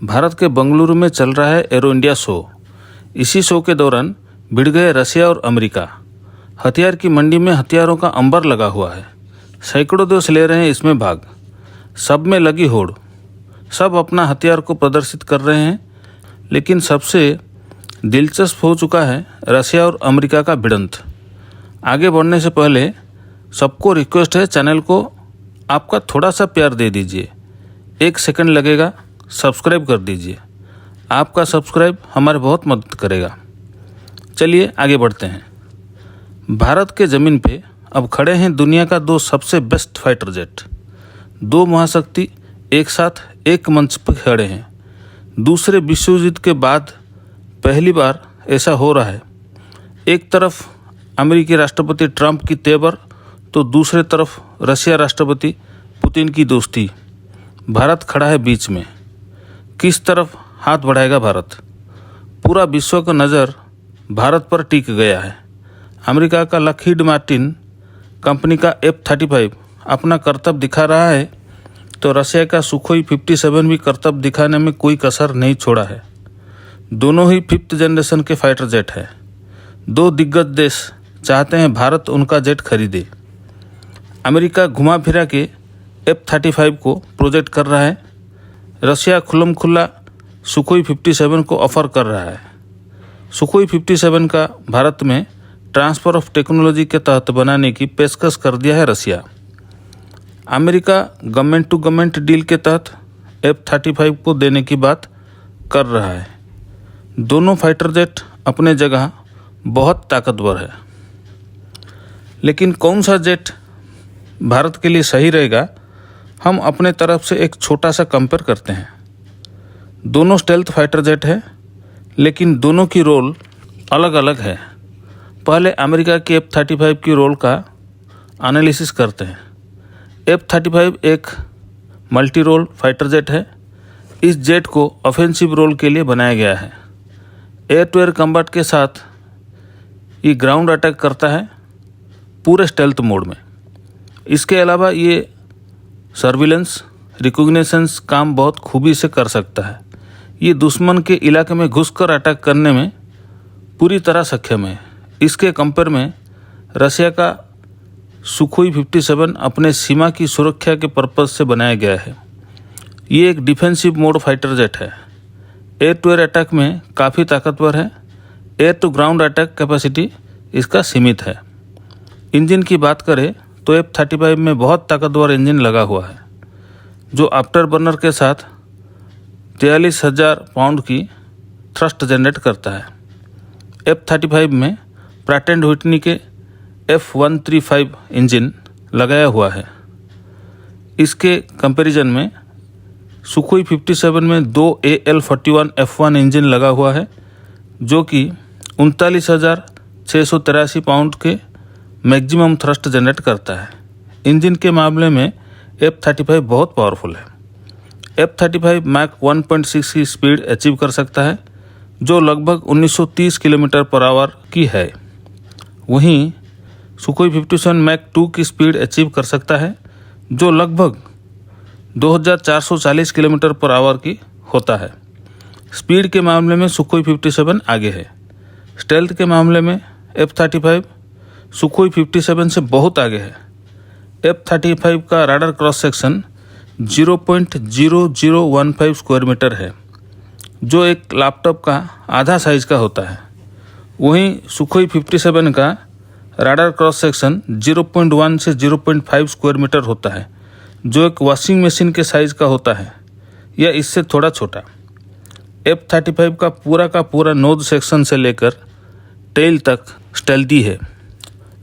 भारत के बेंगलुरु में चल रहा है एरो इंडिया शो। इसी शो के दौरान भिड़ गए रशिया और अमेरिका। हथियार की मंडी में हथियारों का अंबर लगा हुआ है। सैकड़ों देश ले रहे हैं इसमें भाग। सब में लगी होड़। सब अपना हथियार को प्रदर्शित कर रहे हैं। लेकिन सबसे दिलचस्प हो चुका है रशिया और अमेरिका का भिड़ंत। आगे बढ़ने से पहले सबको रिक्वेस्ट है, चैनल को आपका थोड़ा सा प्यार दे दीजिए। 1 सेकंड लगेगा, सब्सक्राइब कर दीजिए। आपका सब्सक्राइब हमारे बहुत मदद करेगा। चलिए आगे बढ़ते हैं। भारत के ज़मीन पे अब खड़े हैं दुनिया का 2 सबसे बेस्ट फाइटर जेट। 2 महाशक्ति एक साथ एक मंच पर खड़े हैं। दूसरे विश्व युद्ध के बाद पहली बार ऐसा हो रहा है। एक तरफ अमेरिकी राष्ट्रपति ट्रंप की तेवर, तो दूसरे तरफ रशिया राष्ट्रपति पुतिन की दोस्ती। भारत खड़ा है बीच में। किस तरफ हाथ बढ़ाएगा भारत? पूरा विश्व का नज़र भारत पर टिक गया है। अमेरिका का लॉकहीड मार्टिन कंपनी का F-35 अपना करतब दिखा रहा है, तो रशिया का सुखोई 57 भी करतब दिखाने में कोई कसर नहीं छोड़ा है। दोनों ही 5th जनरेशन के फाइटर जेट हैं। 2 दिग्गज देश चाहते हैं भारत उनका जेट खरीदे। अमेरिका घुमा फिरा के F-35 को प्रोजेक्ट कर रहा है। रशिया खुल्लम खुल्ला सुखोई 57 को ऑफर कर रहा है। सुखोई 57 का भारत में ट्रांसफ़र ऑफ टेक्नोलॉजी के तहत बनाने की पेशकश कर दिया है Russia. America government to government deal के तहत F-35 को देने की बात कर रहा है। दोनों फाइटर जेट अपने जगह बहुत ताकतवर है। लेकिन कौन सा जेट भारत के लिए सही रहेगा, हम अपने तरफ से एक छोटा सा कंपेयर करते हैं। दोनों स्टेल्थ फाइटर जेट है, लेकिन दोनों की रोल अलग अलग है। पहले अमेरिका की F-35 की रोल का एनालिसिस करते हैं। F-35 एक मल्टी रोल फाइटर जेट है। इस जेट को ऑफेंसिव रोल के लिए बनाया गया है। एयर टू एयर कम्बैट के साथ ये ग्राउंड अटैक करता है पूरे स्टेल्थ मोड में। इसके अलावा ये सर्विलेंस रिकॉग्निशंस काम बहुत खूबी से कर सकता है। ये दुश्मन के इलाके में घुसकर अटैक करने में पूरी तरह सक्षम है। इसके कंपेयर में रशिया का सुखोई 57 अपने सीमा की सुरक्षा के पर्पज से बनाया गया है। ये एक डिफेंसिव मोड फाइटर जेट है। एयर टू एयर अटैक में काफ़ी ताकतवर है। Air to ground attack capacity इसका सीमित है। इंजन की बात करें तो F-35 में बहुत ताकतवर इंजन लगा हुआ है, जो आफ्टर बर्नर के साथ 43,000 पाउंड की थ्रस्ट जनरेट करता है। F-35 में प्रैट एंड व्हिटनी के F-135 इंजन लगाया हुआ है। इसके कंपैरिजन में सुखोई 57 में 2 AL-41 F1 इंजन लगा हुआ है, जो कि 39,683 पाउंड के मैक्सिमम थ्रस्ट जनरेट करता है। इंजन के मामले में F-35 बहुत पावरफुल है। F-35 मैक 1.6 की स्पीड अचीव कर सकता है, जो लगभग 1930 किलोमीटर पर आवर की है। वहीं सुखोई 57 मैक 2 की स्पीड अचीव कर सकता है, जो लगभग 2440 किलोमीटर पर आवर की होता है। स्पीड के मामले में सुखोई 57 आगे है। स्टेल्थ के मामले में F-35 सुखोई 57 से बहुत आगे है। F-35 का radar cross section 0.0015 square metre है, जो एक लैपटॉप का आधा साइज का होता है। वहीं सुखोई 57 का राडार क्रॉस सेक्शन 0.1 से 0.5 स्क्वायर मीटर होता है, जो एक वॉशिंग मशीन के साइज का होता है या इससे थोड़ा छोटा। F-35 का पूरा नोज सेक्शन से लेकर टेल तक स्टेल्थी है।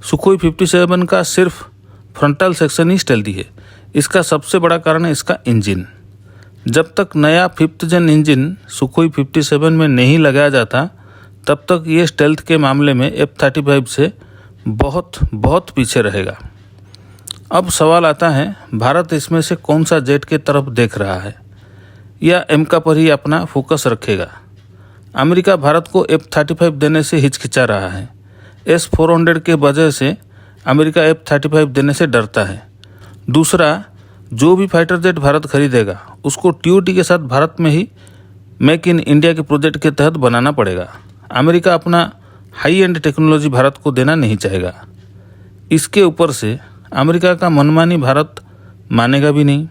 सुखोई 57 का सिर्फ फ्रंटल सेक्शन ही स्टेल्थी है। इसका सबसे बड़ा कारण है इसका इंजन। जब तक नया 5th जन इंजन सुखोई 57 में नहीं लगाया जाता, तब तक ये स्टेल्थ के मामले में F-35 से बहुत पीछे रहेगा। अब सवाल आता है, भारत इसमें से कौन सा जेट के तरफ देख रहा है या अमेरिका पर ही अपना फोकस रखेगा? अमेरिका भारत को F-35 देने से हिचकिचा रहा है। S-400 के वजह से अमेरिका F-35 देने से डरता है। दूसरा, जो भी फाइटर जेट भारत खरीदेगा उसको TOT के साथ भारत में ही मेक इन इंडिया के प्रोजेक्ट के तहत बनाना पड़ेगा। अमेरिका अपना हाई एंड टेक्नोलॉजी भारत को देना नहीं चाहेगा। इसके ऊपर से अमेरिका का मनमानी भारत मानेगा भी नहीं।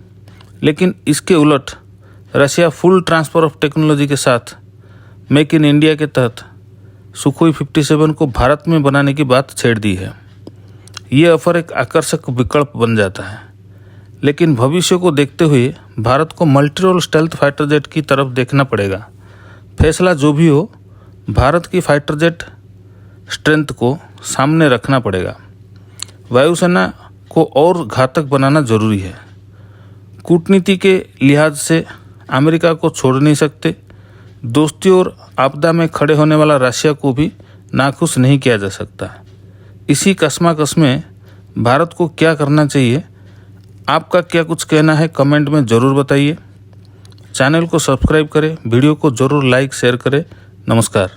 लेकिन इसके उलट Russia full transfer of technology के साथ मेक इन इंडिया के तहत सुखोई 57 को भारत में बनाने की बात छेड़ दी है। ये ऑफर एक आकर्षक विकल्प बन जाता है, लेकिन भविष्य को देखते हुए भारत को multi role stealth fighter jet की तरफ देखना पड़ेगा। फैसला जो भी हो, भारत की फाइटर जेट स्ट्रेंथ को सामने रखना पड़ेगा। वायुसेना को और घातक बनाना जरूरी है। कूटनीति के लिहाज से अमेरिका को छोड़ नहीं सकते। दोस्ती और आपदा में खड़े होने वाला रशिया को भी नाखुश नहीं किया जा सकता। इसी कशमकश में भारत को क्या करना चाहिए, आपका क्या कुछ कहना है कमेंट में ज़रूर बताइए। चैनल को सब्सक्राइब करें, वीडियो को ज़रूर लाइक शेयर करें। नमस्कार।